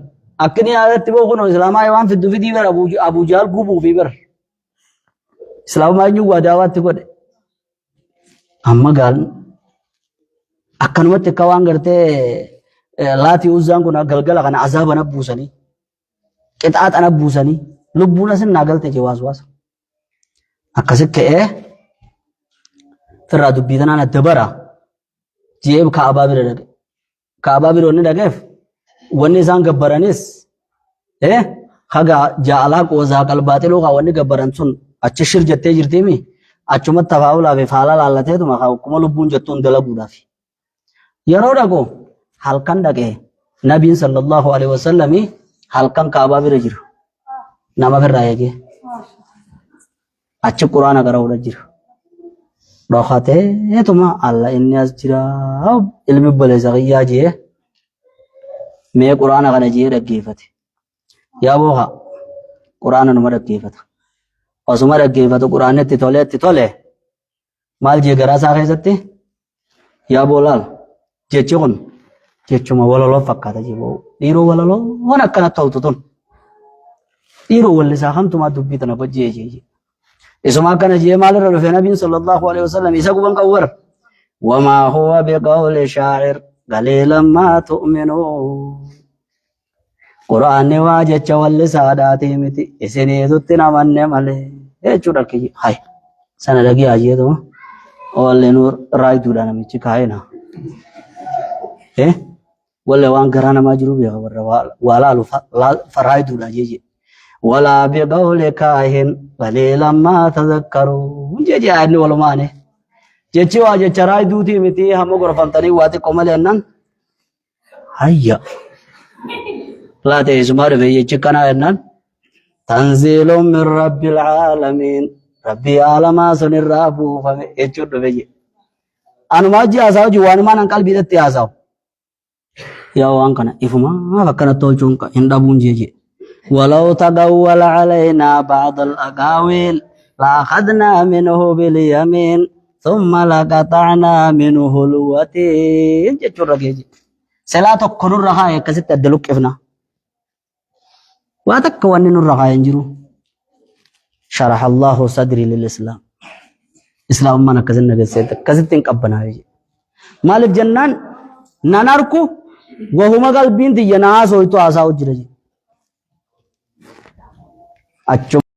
akni ayat tibo kono Islam ay wan fi dufi ber Abu Jahl gubu fi ber Islam ma nyu wadawat ko de amma gal akan wate kawan garte lati uzan kuna galgala kana azaba nabusani qita'at anabusani lubbuna sin nagalte je waswas akasik ke firra dubbidana na dabara jeb kaaba biro ne dagef wanne san gabbaranis haga ja'ala ko za qalbatilu ka wanne gabbaran sun achi shir jette jirtimi achuma tafawula be fala lalate tuma ka kuma lubbun jattun dalagu dafi yaro dago halkan dage nabi sallallahu alaihi wasallam halkan kaaba biro jiru nama firra yake achi quraana gara udha jira dhokhateetuma alla inni as jira ilmi obboleessa kiyyaa jee mee quraana kana jee dhaggeeffate yaa booha quraana numa dhaggeeffata osuma dhaggeeffatu quraanni itti tole maal jee garaa isaa keessatti yaa boolaal jechi kun jechuma walaloo fakkaata jee boo dhiiroo walaloo waan akkanatti ta'utu tun dhiiroo wallisaa hamtumaa dubbii tana bajjee jee isuma akkana jee maalirra dhufe nabiin sallallahu alaihi wasallam isa guban qawwar wamaa huwa biqawli shaa'ir qaliilan maa tu'minuun quraanni waa jecha wallisaadhaatii miti isiniitutti namanne malee jechuudha kiyya hay sana dhagee ajeetu walli nuur raayituudha namichi kaayina walle waan garaa namaa jiru beeka warra waa laalu raayituudha jeje walaa biqawli kaahin qaliilan maa tadhakkaruun jeje ayyaanni walumaane jechi waa jecha raayituutii miti hamma gorfamtanii waa xiqqoo malee ennan hayya لا تسمع في يجكنا إنن تنزيل من رب العالمين ربي عالم سن الرب فم يجود في أنا ما جي أساو جوان ما نقل بيدت أساو يا وان كنا إفما ما فكنا تولجون إن دابون جي ولو تقول علينا بعض الأقاويل لأخذنا منه باليمين ثم لقطعنا منه الوتين جتشور رجيجي سلا تكرر رها يكسيت الدلوك إفنا واتك واني نرغا ينجرو شرح الله صدري للإسلام إسلام ما نكزن نجسيت كزتين كبنا يجي مالك جنان ناناركو وهما قلبين دي يناس ويتو آساو جرجي